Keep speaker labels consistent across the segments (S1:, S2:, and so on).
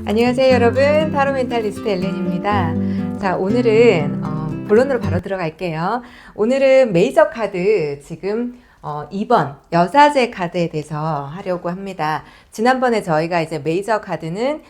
S1: 안녕하세요 여러분, 타로 멘탈리스트 엘렌입니다. 자, 오늘은 본론으로 바로 들어갈게요. 오늘은 메이저 카드 지금 2번 여사제 카드에 대해서 하려고 합니다. 지난번에 저희가 이제 메이저 카드는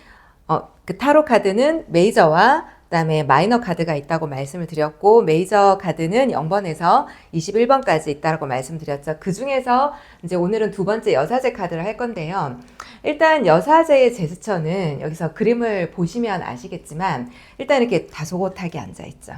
S1: 그 타로 카드는 메이저와 그다음에 마이너 카드가 있다고 말씀을 드렸고, 메이저 카드는 0번에서 21번까지 있다고 말씀드렸죠. 그 중에서 이제 오늘은 두 번째 여사제 카드를 할 건데요. 일단 여사제의 제스처는 여기서 그림을 보시면 아시겠지만 일단 이렇게 다소곳하게 앉아 있죠.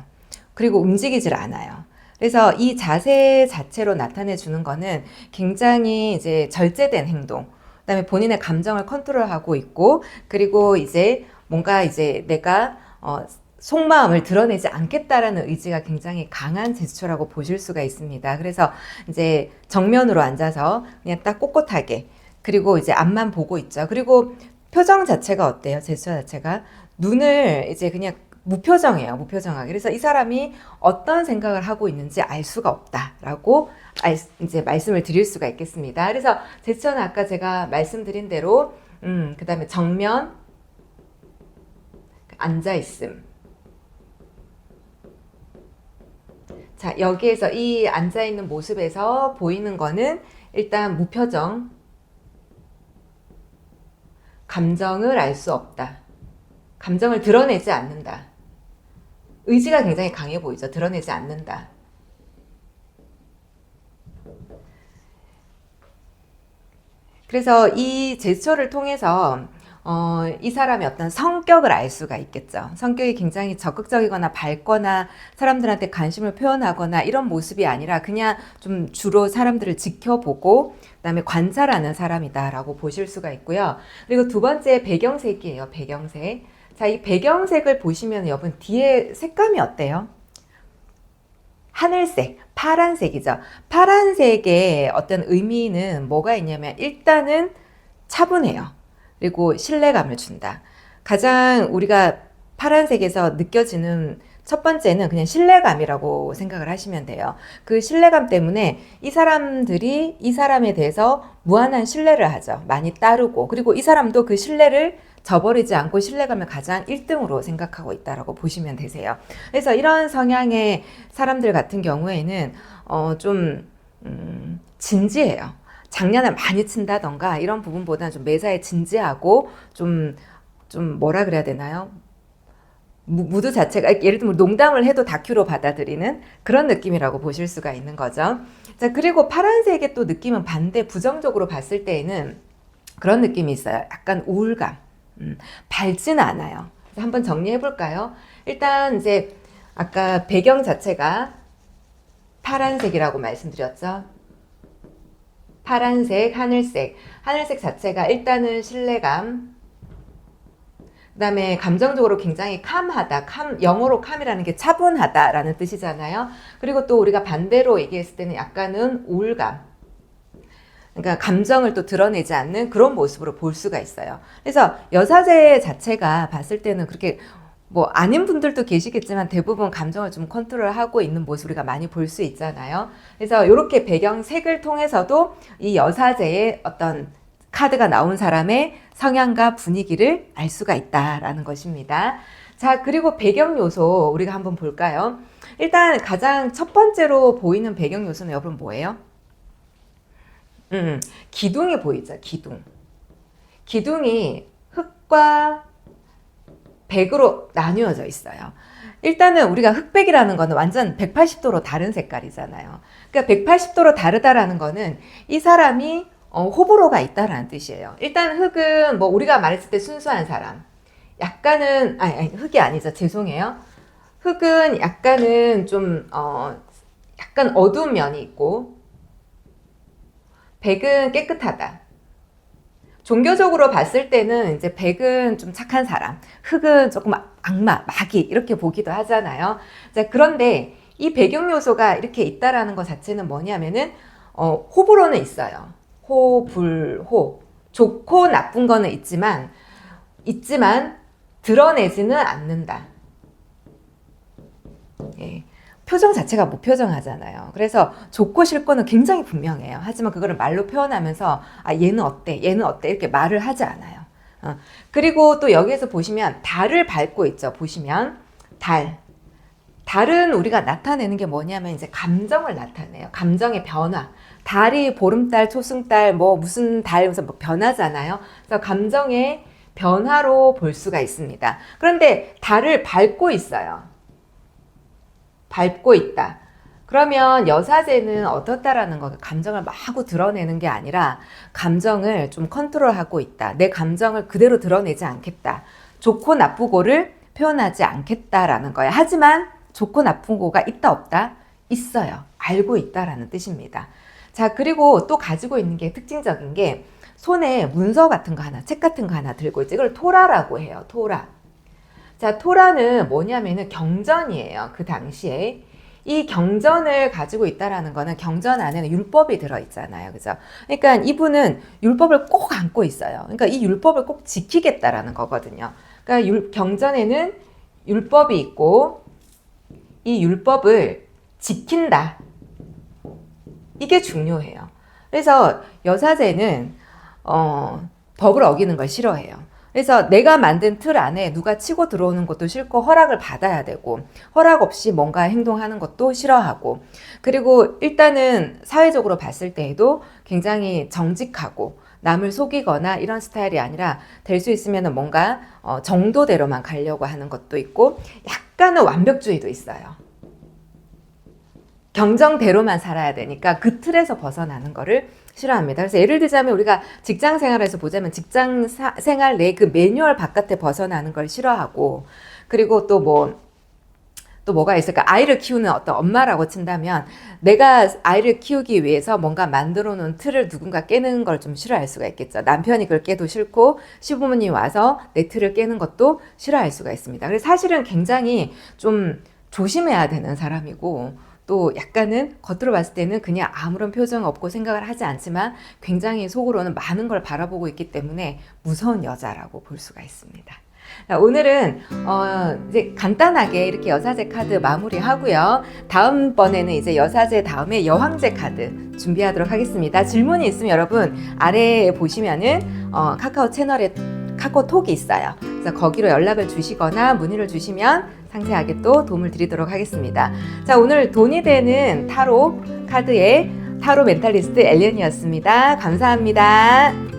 S1: 그리고 움직이질 않아요. 그래서 이 자세 자체로 나타내 주는 거는 굉장히 이제 절제된 행동, 그다음에 본인의 감정을 컨트롤하고 있고, 그리고 이제 뭔가 이제 내가 속마음을 드러내지 않겠다라는 의지가 굉장히 강한 제스처라고 보실 수가 있습니다. 그래서 이제 정면으로 앉아서 그냥 딱 꼿꼿하게, 그리고 이제 앞만 보고 있죠. 그리고 표정 자체가 어때요? 제스처 자체가 눈을 이제 그냥 무표정이에요. 무표정하게. 그래서 이 사람이 어떤 생각을 하고 있는지 알 수가 없다라고 이제 말씀을 드릴 수가 있겠습니다. 그래서 제스처는 아까 제가 말씀드린 대로 그 다음에 정면 앉아있음. 자, 여기에서 이 앉아있는 모습에서 보이는 거는 일단 무표정, 감정을 알 수 없다. 감정을 드러내지 않는다. 의지가 굉장히 강해 보이죠. 드러내지 않는다. 그래서 이 제스처를 통해서 이 사람의 어떤 성격을 알 수가 있겠죠. 성격이 굉장히 적극적이거나 밝거나 사람들한테 관심을 표현하거나 이런 모습이 아니라 그냥 좀 주로 사람들을 지켜보고 그다음에 관찰하는 사람이다라고 보실 수가 있고요. 그리고 두 번째 배경색이에요. 배경색. 자, 이 배경색을 보시면 여러분 뒤에 색감이 어때요? 하늘색, 파란색이죠. 파란색의 어떤 의미는 뭐가 있냐면 일단은 차분해요. 그리고 신뢰감을 준다. 가장 우리가 파란색에서 느껴지는 첫 번째는 그냥 신뢰감이라고 생각을 하시면 돼요. 그 신뢰감 때문에 이 사람들이 이 사람에 대해서 무한한 신뢰를 하죠. 많이 따르고, 그리고 이 사람도 그 신뢰를 저버리지 않고 신뢰감을 가장 1등으로 생각하고 있다라고 보시면 되세요. 그래서 이런 성향의 사람들 같은 경우에는 좀 진지해요. 장난을 많이 친다던가 이런 부분보다는 좀 매사에 진지하고 좀 뭐라 그래야 되나요? 무드 자체가 예를 들면 농담을 해도 다큐로 받아들이는 그런 느낌이라고 보실 수가 있는 거죠. 자, 그리고 파란색의 또 느낌은 반대 부정적으로 봤을 때에는 그런 느낌이 있어요. 약간 우울감. 밝지는 않아요. 한번 정리해 볼까요? 일단 이제 아까 배경 자체가 파란색이라고 말씀드렸죠. 파란색, 하늘색. 하늘색 자체가 일단은 신뢰감, 그 다음에 감정적으로 굉장히 캄하다. 영어로 캄이라는 게 차분하다라는 뜻이잖아요. 그리고 또 우리가 반대로 얘기했을 때는 약간은 우울감. 그러니까 감정을 또 드러내지 않는 그런 모습으로 볼 수가 있어요. 그래서 여사제 자체가 봤을 때는 그렇게 뭐 아닌 분들도 계시겠지만 대부분 감정을 좀 컨트롤하고 있는 모습 우리가 많이 볼 수 있잖아요. 그래서 이렇게 배경색을 통해서도 이 여사제의 어떤 카드가 나온 사람의 성향과 분위기를 알 수가 있다라는 것입니다. 자, 그리고 배경 요소 우리가 한번 볼까요? 일단 가장 첫 번째로 보이는 배경 요소는 여러분 뭐예요? 기둥이 보이죠? 기둥. 기둥이 흙과 백으로 나뉘어져 있어요. 일단은 우리가 흑백이라는 거는 완전 180도로 다른 색깔이잖아요. 그러니까 180도로 다르다라는 거는 이 사람이 호불호가 있다라는 뜻이에요. 일단 흑은 뭐 우리가 말했을 때 순수한 사람. 약간은 아니 흑이 아니죠. 죄송해요. 흑은 약간은 좀 약간 어두운 면이 있고, 백은 깨끗하다. 종교적으로 봤을 때는 이제 백은 좀 착한 사람, 흑은 조금 악마, 마귀 이렇게 보기도 하잖아요. 자, 그런데 이 배경 요소가 이렇게 있다라는 것 자체는 뭐냐면은 호불호는 있어요. 호, 불, 호. 좋고 나쁜 거는 있지만 드러내지는 않는다. 예. 표정 자체가 무표정하잖아요. 그래서 좋고 싫고는 굉장히 분명해요. 하지만 그거를 말로 표현하면서 얘는 어때? 얘는 어때? 이렇게 말을 하지 않아요. 그리고 또 여기에서 보시면 달을 밟고 있죠. 보시면 달은 우리가 나타내는 게 뭐냐면 이제 감정을 나타내요. 감정의 변화. 달이 보름달, 초승달, 뭐 무슨 달, 무슨 뭐 변하잖아요. 그래서 감정의 변화로 볼 수가 있습니다. 그런데 달을 밟고 있어요. 밟고 있다. 그러면 여사제는 어떻다라는 거, 감정을 마구 드러내는 게 아니라 감정을 좀 컨트롤하고 있다. 내 감정을 그대로 드러내지 않겠다. 좋고 나쁘고를 표현하지 않겠다라는 거예요. 하지만 좋고 나쁘고가 있다 없다? 있어요. 알고 있다라는 뜻입니다. 자, 그리고 또 가지고 있는 게 특징적인 게 손에 문서 같은 거 하나, 책 같은 거 하나 들고 있죠. 이걸 토라라고 해요. 토라. 자, 토라는 뭐냐면은 경전이에요. 그 당시에. 이 경전을 가지고 있다라는 거는 경전 안에는 율법이 들어있잖아요. 그죠? 그러니까 이분은 율법을 꼭 안고 있어요. 그러니까 이 율법을 꼭 지키겠다라는 거거든요. 그러니까 경전에는 율법이 있고 이 율법을 지킨다. 이게 중요해요. 그래서 여사제는 법을 어기는 걸 싫어해요. 그래서 내가 만든 틀 안에 누가 치고 들어오는 것도 싫고 허락을 받아야 되고 허락 없이 뭔가 행동하는 것도 싫어하고 그리고 일단은 사회적으로 봤을 때에도 굉장히 정직하고 남을 속이거나 이런 스타일이 아니라 될 수 있으면 뭔가 정도대로만 가려고 하는 것도 있고 약간은 완벽주의도 있어요. 경정대로만 살아야 되니까 그 틀에서 벗어나는 거를 싫어합니다. 그래서 예를 들자면 우리가 직장 생활에서 보자면 직장 생활 내 그 매뉴얼 바깥에 벗어나는 걸 싫어하고 그리고 또 뭐가 있을까? 아이를 키우는 어떤 엄마라고 친다면 내가 아이를 키우기 위해서 뭔가 만들어 놓은 틀을 누군가 깨는 걸 좀 싫어할 수가 있겠죠. 남편이 그걸 깨도 싫고 시부모님이 와서 내 틀을 깨는 것도 싫어할 수가 있습니다. 그래서 사실은 굉장히 좀 조심해야 되는 사람이고 또 약간은 겉으로 봤을 때는 그냥 아무런 표정 없고 생각을 하지 않지만 굉장히 속으로는 많은 걸 바라보고 있기 때문에 무서운 여자라고 볼 수가 있습니다. 자, 오늘은 이제 간단하게 이렇게 여사제 카드 마무리하고요. 다음번에는 이제 여사제 다음에 여황제 카드 준비하도록 하겠습니다. 질문이 있으면 여러분 아래에 보시면은 카카오 채널에 카카오톡이 있어요. 그래서 거기로 연락을 주시거나 문의를 주시면 상세하게 또 도움을 드리도록 하겠습니다. 자, 오늘 돈이 되는 타로 카드의 타로 멘탈리스트 엘렌이었습니다. 감사합니다.